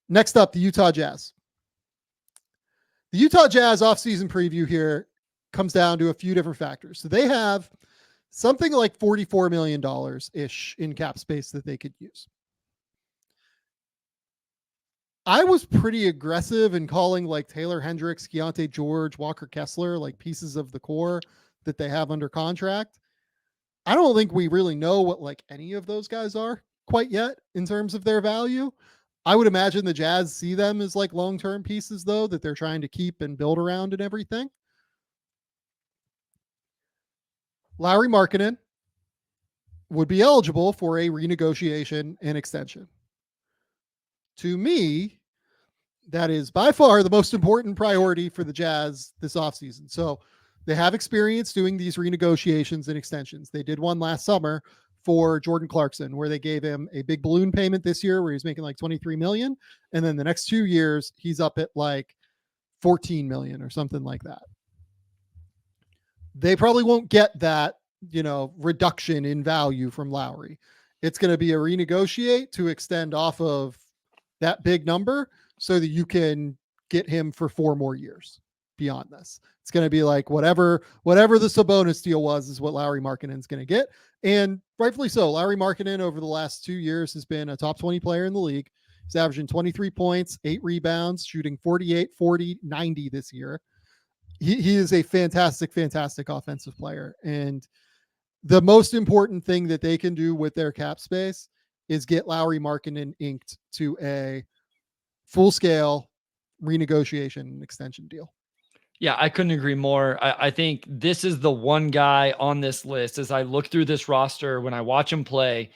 Next up, the Utah Jazz. The Utah Jazz offseason preview here comes down to a few different factors. So they have something like $44 million ish in cap space that they could use. I was pretty aggressive in calling like Taylor Hendricks, Keontae George, Walker Kessler, like pieces of the core that they have under contract. I don't think we really know what like any of those guys are quite yet in terms of their value. I would imagine the Jazz see them as like long-term pieces though, that they're trying to keep and build around and everything. Lauri Markkanen would be eligible for a renegotiation and extension. To me, that is by far the most important priority for the Jazz this offseason. So they have experience doing these renegotiations and extensions. They did one last summer for Jordan Clarkson, where they gave him a big balloon payment this year where he's making like 23 million. And then the next 2 years, he's up at like 14 million or something like that. They probably won't get that, reduction in value from Lauri. It's going to be a renegotiate to extend off of that big number so that you can get him for 4 more years beyond this. It's going to be like whatever the Sabonis deal was is what Lauri Markkanen is going to get. And rightfully so. Lauri Markkanen over the last 2 years has been a top 20 player in the league. He's averaging 23 points, 8 rebounds, shooting 48, 40, 90 this year. He is a fantastic offensive player. And the most important thing that they can do with their cap space is get Lauri Markkanen inked to a full-scale renegotiation and extension deal. Yeah, I couldn't agree more. I think this is the one guy on this list as I look through this roster, when I watch him play,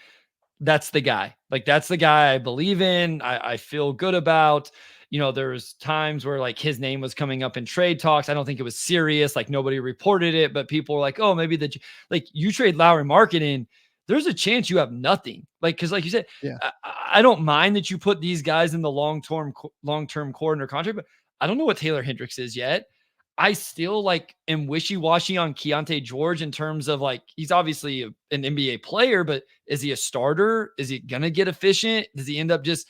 that's the guy. Like, that's the guy I believe in. I feel good about. There's times where like his name was coming up in trade talks. I don't think it was serious. Like, nobody reported it, but people were like, oh, maybe you trade Lauri Markkanen, there's a chance you have nothing. Like, cause like you said, yeah. I don't mind that you put these guys in the long-term core under contract, but I don't know what Taylor Hendricks is yet. I still am wishy-washy on Keontae George in terms of he's obviously an NBA player, but is he a starter? Is he going to get efficient? Does he end up just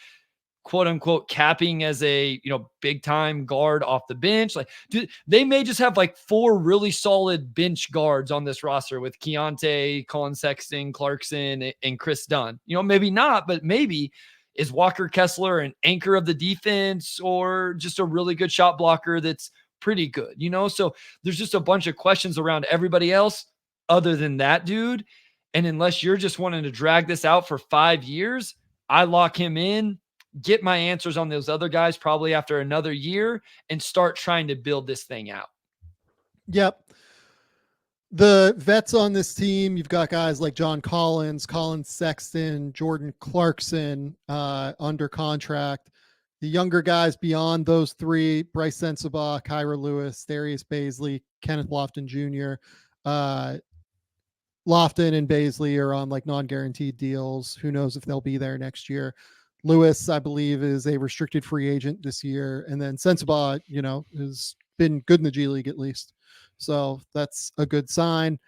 quote unquote capping as a, big time guard off the bench? They may just have 4 really solid bench guards on this roster with Keontae, Colin Sexton, Clarkson, and Chris Dunn. Maybe not, but maybe is Walker Kessler an anchor of the defense or just a really good shot blocker that's pretty good, So there's just a bunch of questions around everybody else other than that dude. And unless you're just wanting to drag this out for 5 years, I lock him in, get my answers on those other guys probably after another year, and start trying to build this thing out. Yep. The vets on this team, you've got guys like John Collins, Colin Sexton, Jordan Clarkson under contract. The younger guys beyond those 3, Bryce Sensabaugh, Kyra Lewis, Darius Baisley, Kenneth Lofton Jr. Lofton and Baisley are on non-guaranteed deals. Who knows if they'll be there next year. Lewis, I believe, is a restricted free agent this year. And then Sensabaugh, has been good in the G League at least. So that's a good sign.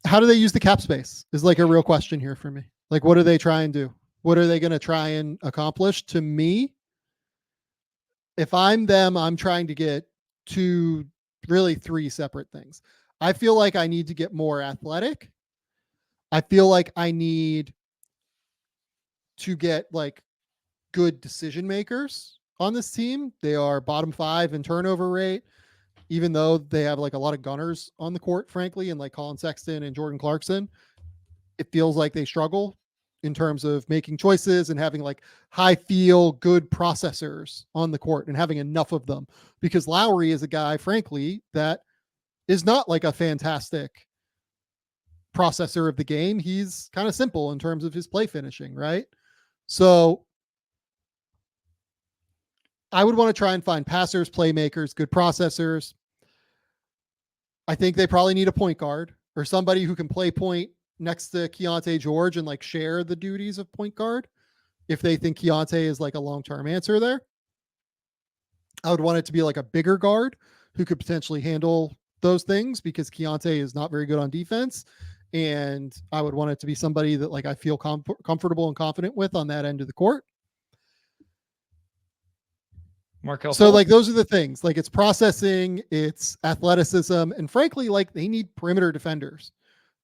How do they use the cap space is a real question here for me. What do they try and do? What are they going to try and accomplish? To me, if I'm them, I'm trying to get 3 separate things. I feel like I need to get more athletic. I feel like I need to get good decision makers on this team. They are bottom 5 in turnover rate, even though they have a lot of gunners on the court, frankly, and Colin Sexton and Jordan Clarkson. It feels like they struggle in terms of making choices and having high feel good processors on the court and having enough of them, because Lauri is a guy, frankly, that is not a fantastic processor of the game. He's kind of simple in terms of his play finishing, right? So I would want to try and find passers, playmakers, good processors. I think they probably need a point guard or somebody who can play point next to Keontae George and share the duties of point guard if they think Keontae is a long-term answer there. I would want it to be a bigger guard who could potentially handle those things, because Keontae is not very good on defense. And I would want it to be somebody that I feel comfortable and confident with on that end of the court. Markel So like Fultz? those are the things. Like it's processing, it's athleticism, and frankly, like they need perimeter defenders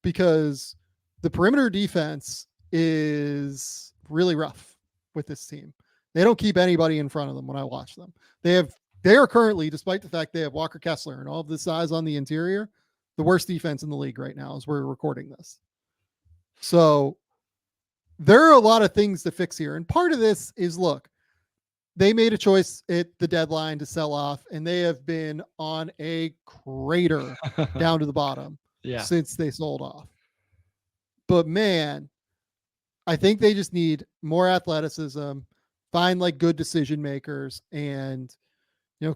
because the perimeter defense is really rough with this team. They don't keep anybody in front of them when I watch them. They are currently, despite the fact they have Walker Kessler and all of the size on the interior, the worst defense in the league right now as we're recording this. So there are a lot of things to fix here. And part of this is, look, they made a choice at the deadline to sell off, and they have been on a crater down to the bottom Yeah. since they sold off. But man, I think they just need more athleticism, find like good decision makers, and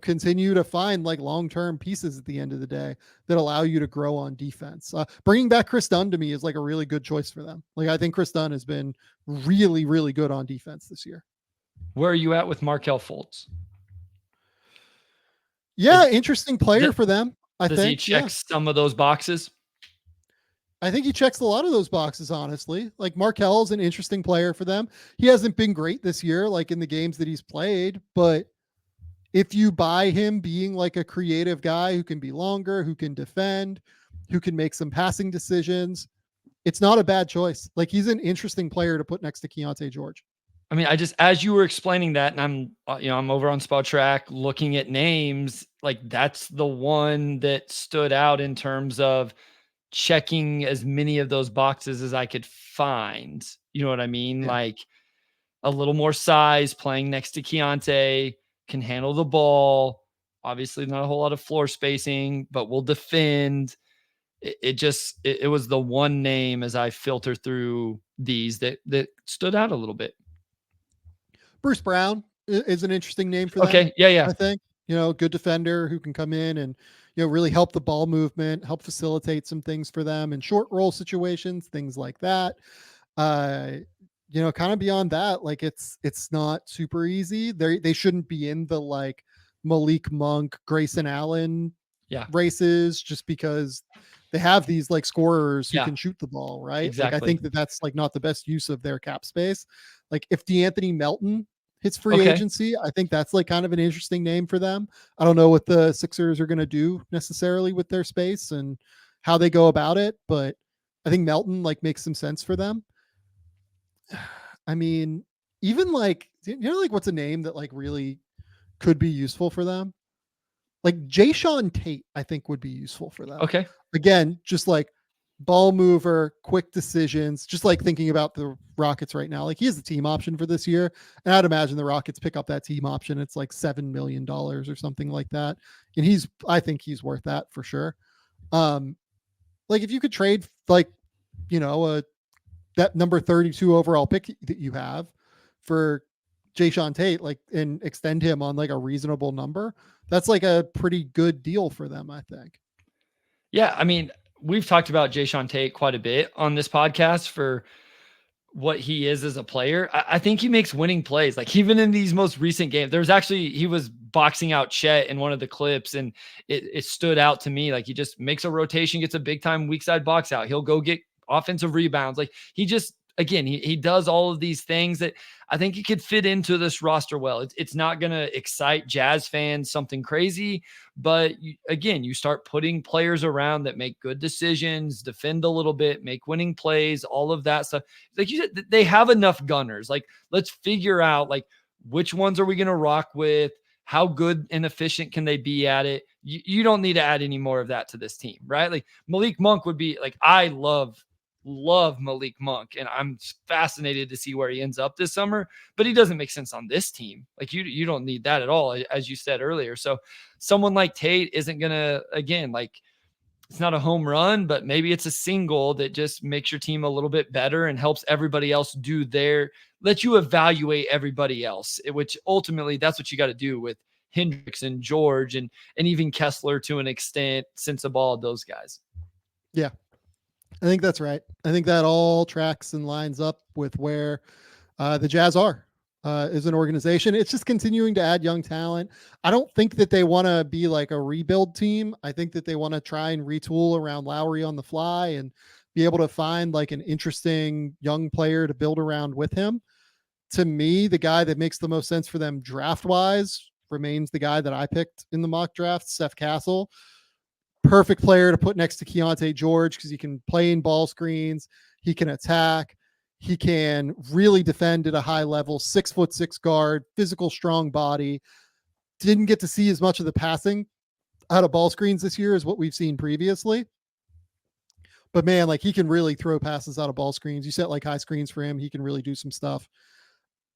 continue to find like long-term pieces at the end of the day that allow you to grow on defense. Bringing back Chris Dunn to me is like a really good choice for them. Like I think Chris Dunn has been really, really good on defense this year. Where are you at with Markel Fultz? Yeah, interesting player for them. Does he check some of those boxes? I think he checks a lot of those boxes, honestly. Like Markel is an interesting player for them. He hasn't been great this year, like in the games that he's played, but if you buy him being like a creative guy who can be longer, who can defend, who can make some passing decisions, it's not a bad choice. Like he's an interesting player to put next to Keontae George. I mean, as you were explaining that, and I'm over on Spot Track looking at names, like that's the one that stood out in terms of checking as many of those boxes as I could find. You know what I mean? Yeah. Like a little more size, playing next to Keontae, can handle the ball. Obviously, not a whole lot of floor spacing, but will defend. It was the one name as I filter through these that stood out a little bit. Bruce Brown is an interesting name for them. Okay. Yeah. I think, good defender who can come in and, really help the ball movement, help facilitate some things for them in short roll situations, things like that. Kind of beyond that, like it's not super easy. They shouldn't be in the like Malik Monk, Grayson Allen races just because they have these like scorers who can shoot the ball, right? Exactly. Like I think that's like not the best use of their cap space. Like if DeAnthony Melton hits free agency, I think that's like kind of an interesting name for them. I don't know what the Sixers are going to do necessarily with their space and how they go about it, but I think Melton like makes some sense for them. I mean, even like, like what's a name that like really could be useful for them? Like Jayshawn Tate, I think would be useful for them. Okay. Again, just like ball mover, quick decisions, just like thinking about the Rockets right now. Like he is the team option for this year. And I'd imagine the Rockets pick up that team option. It's like $7 million or something like that. And I think he's worth that for sure. Like if you could trade like, that number 32 overall pick that you have for Jayshawn Tate, like, and extend him on like a reasonable number, that's like a pretty good deal for them, I think. Yeah. I mean, we've talked about Jayshawn Tate quite a bit on this podcast for what he is as a player. I think he makes winning plays. Like even in these most recent games, he was boxing out Chet in one of the clips and it stood out to me. Like he just makes a rotation, gets a big time weak side box out. He'll go get offensive rebounds. Like he just, again, he does all of these things that I think he could fit into this roster well. It's not going to excite Jazz fans something crazy, but you start putting players around that make good decisions, defend a little bit, make winning plays, all of that stuff. Like you said, they have enough gunners. Like let's figure out like which ones are we going to rock with? How good and efficient can they be at it? You don't need to add any more of that to this team, right? Like Malik Monk would be like, I love Malik Monk, and I'm fascinated to see where he ends up this summer, but he doesn't make sense on this team. Like you don't need that at all, as you said earlier. So someone like Tate isn't going to, again, like it's not a home run, but maybe it's a single that just makes your team a little bit better and helps everybody else let you evaluate everybody else, which ultimately that's what you got to do with Hendricks and George and even Kessler to an extent, Sensabaugh, those guys. Yeah. I think that's right. I think that all tracks and lines up with where the Jazz are as an organization. It's just continuing to add young talent. I don't think that they want to be like a rebuild team. I think that they want to try and retool around Lauri on the fly and be able to find like an interesting young player to build around with him. To me, the guy that makes the most sense for them draft wise remains the guy that I picked in the mock draft, Steph Castle. Perfect player to put next to Keontae George because he can play in ball screens. He can attack. He can really defend at a high level. 6'6" guard, physical, strong body. Didn't get to see as much of the passing out of ball screens this year as what we've seen previously. But man, like he can really throw passes out of ball screens. You set like high screens for him. He can really do some stuff.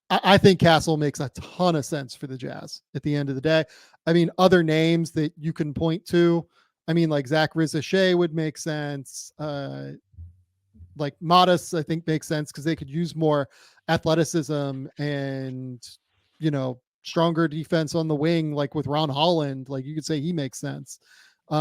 I think Castle makes a ton of sense for the Jazz at the end of the day. I mean, other names that you can point to, I mean, like Zach Rizachet would make sense. Like Modest, I think makes sense because they could use more athleticism and, stronger defense on the wing, like with Ron Holland. Like you could say he makes sense. There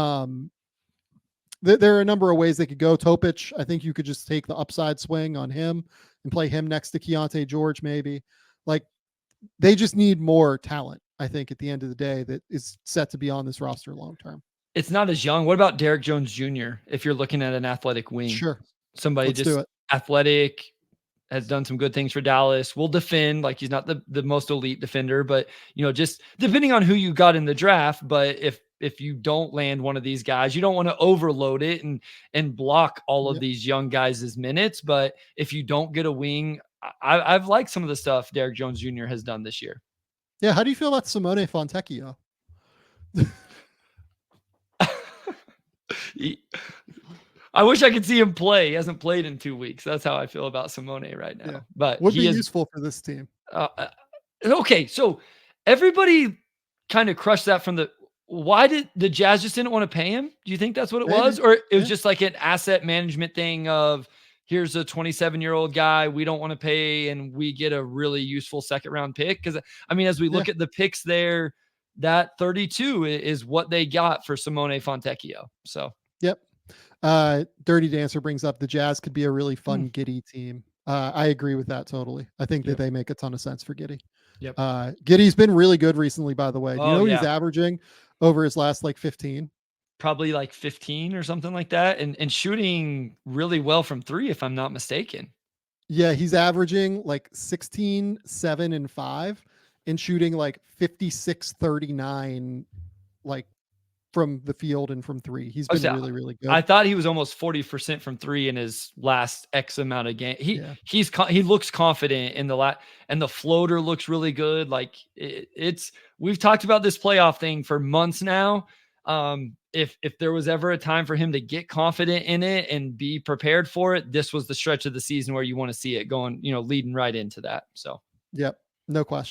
are a number of ways they could go. Topic, I think you could just take the upside swing on him and play him next to Keontae George, maybe. Like they just need more talent, I think, at the end of the day that is set to be on this roster long term. It's not as young. What about Derek Jones Jr. if you're looking at an athletic wing? Sure. Somebody Let's do it. Athletic, has done some good things for Dallas, will defend. Like he's not the most elite defender, but just depending on who you got in the draft. But if you don't land one of these guys, you don't want to overload it and block all of these young guys' minutes. But if you don't get a wing, I've liked some of the stuff Derek Jones Jr. has done this year. Yeah. How do you feel about Simone Fontecchio? I wish I could see him play. He hasn't played in 2 weeks. That's how I feel about Simone right now. Yeah. But would be useful for this team. Okay, so everybody kind of crushed that from the. Why did the Jazz just didn't want to pay him? Do you think that's what it was, or it was just like an asset management thing of here's a 27-year-old guy we don't want to pay, and we get a really useful second-round pick? Because I mean, as we look at the picks there, that 32 is what they got for Simone Fontecchio. So yep. Dirty Dancer brings up the Jazz could be a really fun Giddey team. I agree with that totally. I think that they make a ton of sense for Giddey. Yep. Giddey's been really good recently, by the way. Do you know what he's yeah. averaging over his last 15? Probably like 15 or something like that. And shooting really well from three, if I'm not mistaken. Yeah, he's averaging like 16, 7, and 5 and shooting like 56, 39, like from the field and from three. He's been really, really good. I thought he was almost 40% from three in his last X amount of game. He looks confident in the and the floater looks really good. Like we've talked about this playoff thing for months now. If there was ever a time for him to get confident in it and be prepared for it, this was the stretch of the season where you want to see it going, leading right into that. So, yep, no question.